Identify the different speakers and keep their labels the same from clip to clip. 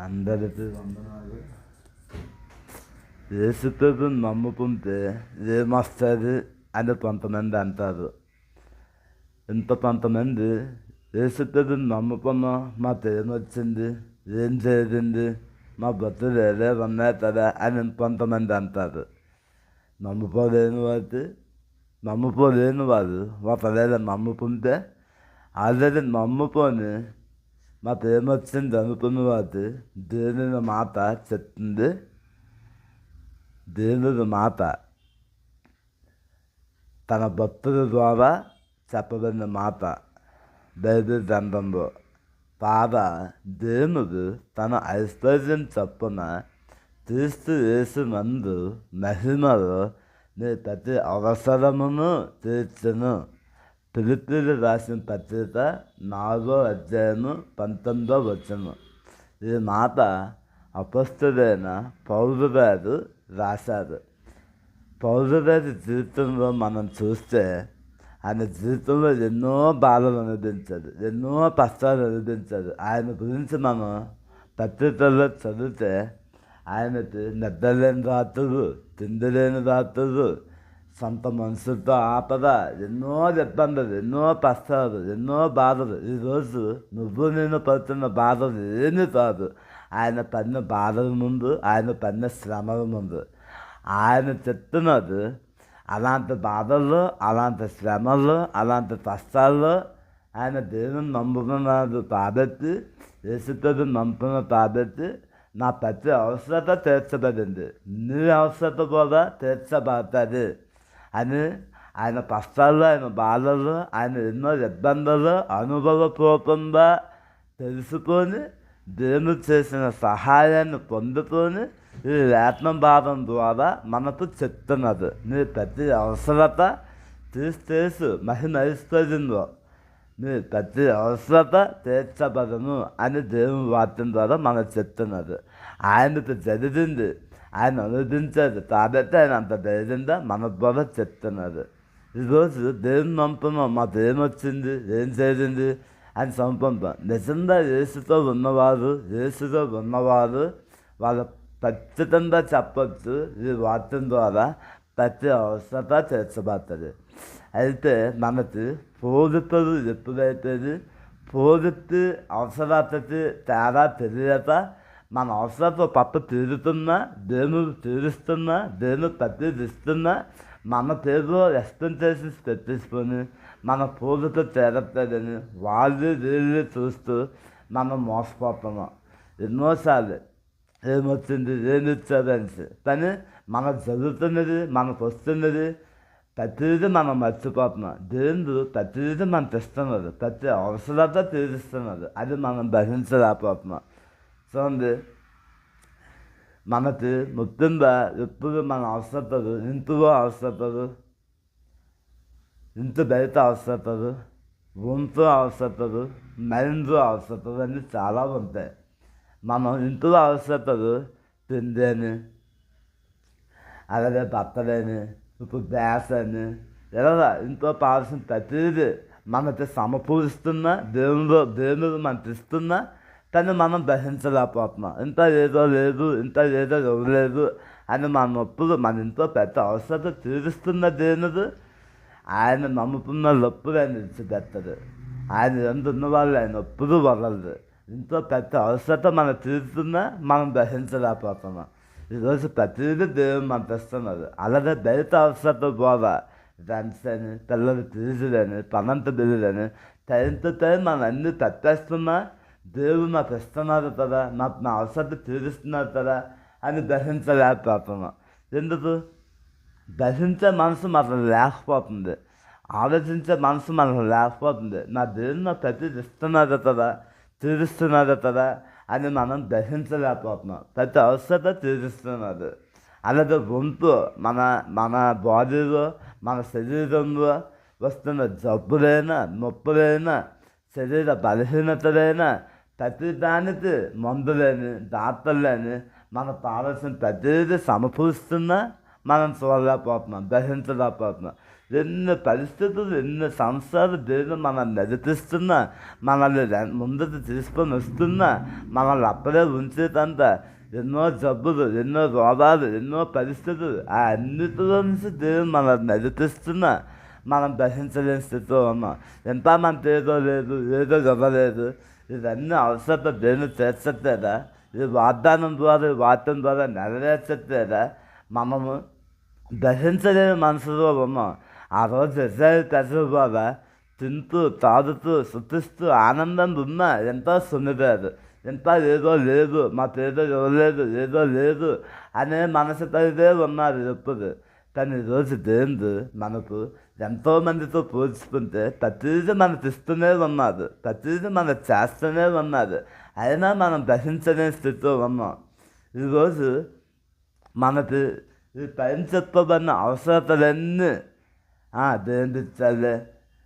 Speaker 1: అందరికీ వందనాలు. యేసుప్రభుని నమ్ముకుంటే ఏమొస్తుంది అని కొంతమంది అంటారు. కొంతమంది యేసుప్రభుని నమ్ముకున్నాం, మాకు ఏమొచ్చింది, ఏం జరిగింది, మా బతులు ఏదే ఉన్నాయి కదా అని కొంతమంది అంటారు. నమ్ముకోలేని వారు ఒకవేళ నమ్ముకుంటే ఆల్రెడీ నమ్ముకొని మాకు ఏమొచ్చింది అనుకున్న వాటి దేవుని మాట చెప్తుంది. దేవుని మాట తన భక్తుల ద్వారా చెప్పబడిన మాట బైబిల్ గ్రంథంలో దేవుడు తన ఐశ్వర్యం చొప్పున క్రీస్తు యేసునందు మహిమలో నీ ప్రతి అవసరమును తీర్చును. ఫిలిప్పీయులకు రాసిన పత్రిక 4వ అధ్యాయము 19వ వచనం. ఈ మాట అపొస్తలుడైన పౌలు గారు రాశారు. పౌలు గారి జీవితంలో మనం చూస్తే ఆయన జీవితంలో ఎన్నో బాధలు అనుభవించాడు, ఎన్నో కష్టాలు అనుభవించాడు. ఆయన గురించి మనం పత్రికల్లో చదివితే ఆయనకి నిద్రలేని రాత్రులు, తిండి లేని రాత్రులు, సొంత మనుషులతో ఆపద, ఎన్నో ఇబ్బందులు, ఎన్నో కష్టాలు, ఎన్నో బాధలు. ఈరోజు నేను పడుతున్న బాధలు ఏమీ కాదు ఆయన పడిన బాధల ముందు, ఆయన పడిన శ్రమల ముందు. ఆయన చెప్తున్నది అలాంటి బాధల్లో, అలాంటి శ్రమల్లో, అలాంటి కష్టాల్లో ఆయన దేవుని నమ్ముకున్నాడు కాబట్టి, యేసుప్రభుని నమ్ముకున్న కాబట్టి నా ప్రతి అవసరత తీర్చబడింది, నీ అవసరత కూడా తీర్చబడుతుంది అని ఆయన కష్టాల్లో, ఆయన బాధల్లో, ఆయన ఎన్నో ఇబ్బందులు అనుభవపూర్వకంగా తెలుసుకొని దేవుడు చేసిన సహాయాన్ని పొందుకొని ఈ లేఖన భావం ద్వారా మనకు చెప్తున్నది. నీ ప్రతి అవసరత తీర్చేసు మహిమ ఐశ్వర్యంలో నీ ప్రతి అవసరత తీర్చబడను అని దేవుని వాక్యం ద్వారా మనకు చెప్తున్నది. ఆయనకు జరిగింది, ఆయన అనుభవించాడు కాబట్టి ఆయన అంత ధైర్యంగా మన ద్వారా చెప్తున్నారు. ఈరోజు దేవుని నమ్ముతున్నాం, మాకు ఏమొచ్చింది, ఏం జరిగింది అని సంపంపం. నిజంగా యేసుతో ఉన్నవారు వాళ్ళ ఖచ్చితంగా చెప్పచ్చు ఈ వాక్యం ద్వారా ప్రతి అవసరత తీర్చబడుతుంది. అయితే మనకి పోలికలు ఎప్పుడైతే పోలికి అవసరతకి తేడా తెలియక మన అవసరత పట్టు తీరుతున్నా, దేవుడు తీరుస్తున్నా, దేవుడు ప్రతిదిస్తున్నా మన పేరు ఎక్స్పెక్టేషన్స్ పెట్టేసుకొని మన పోలిక చేరట్లేదని వీళ్ళు చూస్తూ మనం మోసపోతున్నాం. ఎన్నోసార్లు ఏమొచ్చింది, ఏమి ఇచ్చారని. కానీ మనకు జరుగుతున్నది, మనకు వస్తున్నది ప్రతిదీ మనం మర్చిపోతున్నాం. దేవుడు ప్రతిదీ మనకు ఇస్తున్నది, ప్రతి అవసరత తీరుస్తున్నది. అది మనం గ్రహించలేకపోతున్నాం. చూడండి, మనకి ముఖ్యంగా ఎప్పుడు మన అవసరతలు, ఇంట్లో అవసరతలు, ఇంటి బయట అవసరతలు, ఒంట్లో అవసరతలు, మైండ్లో అవసరతలు అన్నీ చాలా ఉంటాయి. మనం ఇంట్లో అవసరతలు తిండి అని, అలాగే బట్టలని, ఇప్పుడు గ్యాస్ అని, ఇలా ఇంట్లో కావాల్సిన ప్రతిదీ మనకి సమకూరుస్తున్నా, దేవుడు మనకి ఇస్తున్నా, కానీ మనం గ్రహించలేకపోతున్నాం. ఇంత ఏదో లేదు, ఇంత ఏదో ఇవ్వలేదు అని మనప్పుడు మన ఇంట్లో పెద్ద అవసరత తీరుస్తున్న దేవుడు ఆయన నమ్ముతున్న లొప్పులు ఆయన విడిచిపెట్టదు. ఆయన ఎందున్న వాళ్ళు ఆయన ఎప్పుడు వదలదు. ఇంట్లో పెద్ద అవసరత మనం తీరుతున్నా మనం గ్రహించలేకపోతున్నాం. ఈరోజు ప్రతిదీ దేవుడు మనకు ఇస్తున్నారు. అలాగే బయట అవసరత పోదా, ఫ్రెండ్స్ అని, పిల్లలు ఫీజులని, పనంత బిల్లులని, టైంతో టైం మనం అన్నీ తప్పేస్తున్నా దేవుడు నాకు ఇస్తున్నారు కదా, నాకు నా అవసరత తీరుస్తున్నారు కదా అని గ్రహించలేకపోతున్నాం. ఎందుకు? గ్రహించే మనసు మనకు లేకపోతుంది, ఆలోచించే మనసు మనకు లేకపోతుంది. నా దేవుడు నా ప్రతిది ఇస్తున్నారు కదా, తీరుస్తున్నారు కదా అని మనం గ్రహించలేకపోతున్నాం. ప్రతి అవసరత తీరుస్తున్నారు. అలాగే ఒంట్లో మన బాడీలో, మన శరీరంలో వస్తున్న జబ్బులైనా, నొప్పులైనా, శరీర బలహీనతలైనా ప్రతి దానికి మందులేని, డాక్టర్లేని మనకు కావాల్సిన ప్రతిదీ సమకూరుస్తున్నా మనం చూడలేకపోతున్నాం, గ్రహించలేకపోతున్నాం. ఎన్ని పరిస్థితులు, ఎన్ని సంవత్సరాలు దేవుడు మనల్ని నడిపిస్తున్నా, మనల్ని ముందుకు తీసుకొని వస్తున్నా, మనల్ని అప్పుడే ఉంచేటంత ఎన్నో జబ్బులు, ఎన్నో రోగాలు, ఎన్నో పరిస్థితులు, ఆ అన్నిటిలో నుంచి దేవుడు మనల్ని నడిపిస్తున్నా మనం గ్రహించలేని స్థితిలో ఉన్నాం. ఎంతమంది ఏదో లేదు, ఏదో ఇవ్వలేదు, ఇవన్నీ అవసరత దేవుని తీర్చట్లేదా? ఈ వాగ్దానం ద్వారా, ఈ వాక్యం ద్వారా నెరవేర్చట్లేదా? మనము గ్రహించలేని మనసులో ఉన్నాం. ఆ రోజు ఇజ్రాయేల్ ప్రజల ద్వారా తింటూ, తాగుతూ, శుద్ధిస్తూ ఆనందంగా ఉన్నా ఎంతో సున్నిదారు, ఎంత ఏదో లేదు, మాకు ఏదో ఇవ్వలేదు, ఏదో లేదు అనే మనసు కలిగే ఉన్నారు ఎప్పుడు. కానీ ఈరోజు దేవుడు మనకు ఎంతోమందితో పోల్చుకుంటే ప్రతిదీ మనకు ఇస్తూనే ఉన్నారు, ప్రతిదీ మనకు చేస్తూనే ఉన్నారు. అయినా మనం గ్రహించలేని స్థితిలో ఉన్నాం. ఈరోజు మనకి ఈ పైన చెప్పబడిన అవసరతలన్నీ దేవుడు ఇచ్చాలే,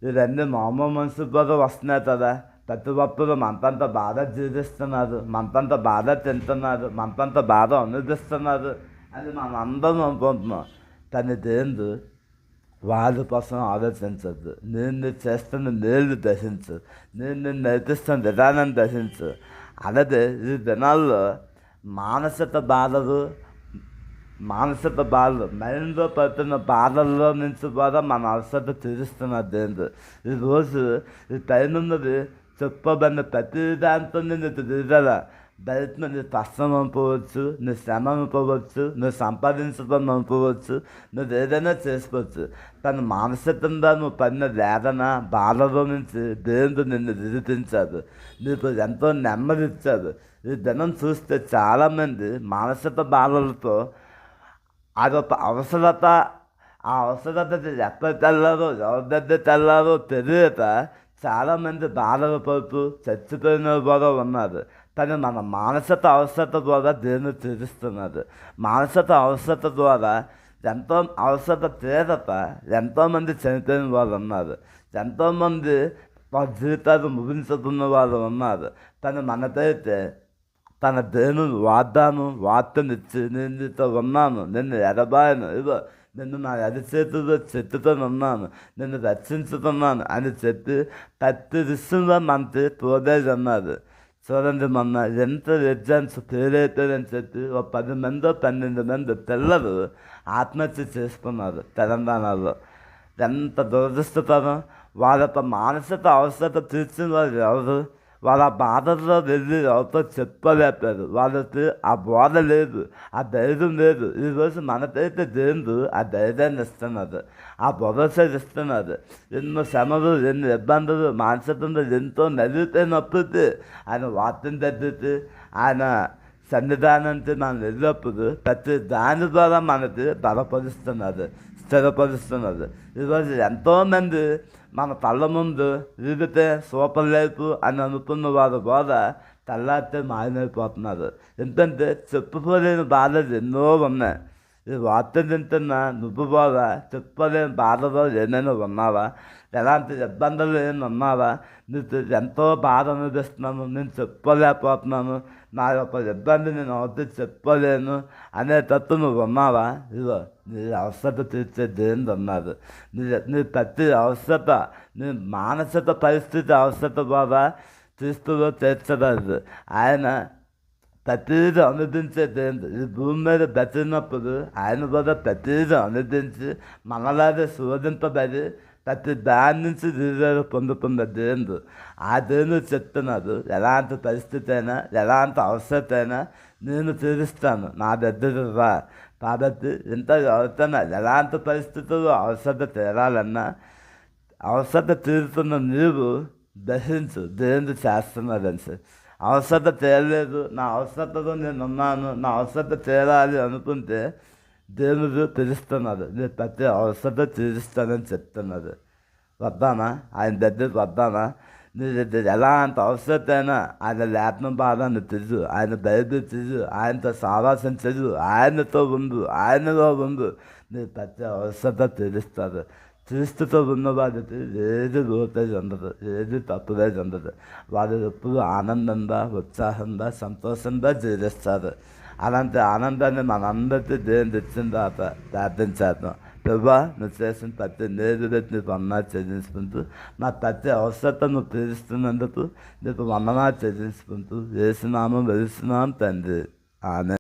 Speaker 1: ఇవన్నీ మామూలు మనుషుల ద్వారా వస్తున్నాయి కదా. ప్రతి ఒక్కరు మనతంత బాధ జీవిస్తున్నారు, మనతంత బాధ తింటున్నారు, మనతంత బాధ అనుభవిస్తున్నారు అని మనం అందరం అనుకుంటున్నాం. కానీ దేవుడు వాళ్ళ కోసం ఆలోచించద్దు. నేను చేస్తున్న మేలు దర్శించు, నేను నడిపిస్తున్న విధానం దర్శించు. అలాగే ఈ దినాల్లో మానసిక బాధలు, మైండ్లో పడుతున్న బాధల్లో నుంచి కూడా మన అవసరం తీరుస్తున్నారు దేవుడు. ఈరోజు ఈ టైం ఉన్నది చెప్పబడిన ప్రతి దాంతో నేను తిరగల. బయట నీ కష్టం అనుకోవచ్చు, నీ శ్రమ అనుకోవచ్చు, నువ్వు సంపాదించడం అనుకోవచ్చు, నువ్వు ఏదైనా చేసుకోవచ్చు. కానీ మానసికంగా నువ్వు పడిన వేదన, బాధలో నుంచి దేవుడు నిన్ను విడిపించాడు, నీకు ఎంతో నెమ్మది ఇచ్చాడు. ఈ దినం చూస్తే చాలామంది మానసిక బాధలతో అదొక అవసరత, ఆ అవసరత ఎక్కడికి వెళ్ళారో, ఎవరి దగ్గరికి వెళ్ళారో తెలియక చాలామంది బాధలు పడుతూ చచ్చిపోయిన కూడా ఉన్నారు. కానీ మన మానసిక అవసరత ద్వారా దేవుని తీరుస్తున్నారు. మానసిక అవసరత ద్వారా ఎంతో అవసరత తీరత ఎంతోమంది చనిపోయిన వాళ్ళు ఉన్నారు, ఎంతోమంది వాళ్ళ జీవితాలు ముగించుకున్న వాళ్ళు ఉన్నారు. కానీ మనకైతే తన దేవుని వార్తను ఇచ్చి, నేను నీతో ఉన్నాను, నిన్ను ఎడబాయను, ఇదో నిన్ను నా అరిచేతుల్లో చెట్టుతో ఉన్నాను, నిన్ను రక్షించుతున్నాను అని చెప్పి ప్రతి విషయంలో మనకి తోడేది అన్నారు. చూడండి, మొన్న ఎంత ఎగ్జామ్స్ ఫెయిల్ అవుతారని చెప్పి ఒక 10 మందో 12 మంది పిల్లలు ఆత్మహత్య చేసుకున్నారు తెలంగాణలో. ఎంత దురదృష్టకరం. వాళ్ళ మానసిక అవసరత తీర్చిన వాళ్ళు ఎవరు? వాళ్ళ ఆ బాధల్లో వెళ్ళి ఎవరితో చెప్పలేపారు. వాళ్ళకి ఆ బోధ లేదు, ఆ ధైర్యం లేదు. ఈరోజు మనకైతే దేవుడు ఆ ధైర్యాన్ని ఇస్తున్నారు, ఆ భరోసా ఇస్తున్నారు. ఎన్నో శ్రమలు, ఎన్నో ఇబ్బందులు, మానసికంగా ఎంతో నలిగిపోయినప్పుడు ఆయన వార్తను తగ్గితే, ఆయన సన్నిధానానికి మనం వెళ్ళినప్పుడు ప్రతి దాని ద్వారా మనకి బలపరుస్తున్నారు, స్థిరపరుస్తున్నారు. ఈరోజు ఎంతోమంది మన కళ్ళ ముందు విరిగితే సూపర్ లైఫ్ అని అనుకున్న వారు కూడా తెల్లారితే మాయమైపోతున్నారు. ఎందుకంటే చెప్పుకోలేని బాధలు ఎన్నో ఉన్నాయి. ఈ వార్త తింటున్నా నువ్వు కూడా చెప్పుకోలేని బాధలో ఏమైనా ఉన్నావా? ఎలాంటి ఇబ్బందులు ఏమైనా ఉన్నావా? నీకు ఎంతో బాధ అనుభవిస్తున్నాను, నేను చెప్పుకోలేకపోతున్నాను, నా యొక్క ఇబ్బంది నేను అవుతే చెప్పుకోలేను అనేటట్టు నువ్వు ఉన్నావా? ఇదిగో నీ అవసరత తీర్చే దేవుడు ఉన్నారు. నీ ప్రతి అవసరత, నీ మానసిక పరిస్థితి అవసరత కూడా తీర్చులో తీర్చలేదు. ఆయన ప్రతిదీ అనుదించే దేవుడు. ఈ భూమి మీద బతికినప్పుడు ఆయన కూడా ప్రతిదీ అనుదించి మనలాగే శోధింపబడి ప్రతి దాని నుంచి విడుదల పొందుతున్న దేవుడు. ఆ దేవుడు చెప్తున్నాడు, ఎలాంటి పరిస్థితి అయినా, ఎలాంటి అవసరత అయినా నేను తీరుస్తాను, నా దగ్గర రా. కాబట్టి ఇంత అవుతున్నా ఎలాంటి పరిస్థితుల్లో అవసరత తీరాలన్నా, అవసరత తీరుతున్న నీవు దహించు, దేవుడు చేస్తున్నాడని. అవసరత తీరలేదు, నా అవసరతతో నేను ఉన్నాను, నా అవసరత తీరాలి అనుకుంటే దేవుడు తెలుస్తున్నారు, నేను ప్రతి అవసరత తీరుస్తానని చెప్తున్నారు. వద్దానా? ఆయన దగ్గరికి వద్దానా? నీ దగ్గర ఎలాంటి అవసరత అయినా ఆయన లేఖనం బాధాన్ని తెలుసు, ఆయన బైబిల్ తెలుసు, ఆయనతో సావాసం తెలుసు, ఆయనతో ఉండు, ఆయనలో ఉండు, నీ ప్రతి అవసరత తీరుస్తారు. క్రీస్తుతో ఉన్న వారికి ఏది లోటేజ్ ఉండదు, ఏది తప్పులేదు ఉండదు. వారు ఎప్పుడు ఆనందంగా, ఉత్సాహంగా, సంతోషంగా జీవిస్తారు. అలాంటి ఆనందాన్ని మనందరికీ దేవుని తెచ్చిన తర్వాత ప్రార్థించేద్దాం. ప్రభా నువ్వు చేసిన ప్రతి నేరులకు నీకు వందనాలు చెల్లించుకుంటూ నా ప్రతి అవసరతను తీరుస్తున్నందుకు నీకు వందనాలు చెల్లించుకుంటూ వేసినాము వెలుస్తున్నాం తండ్రి ఆమె.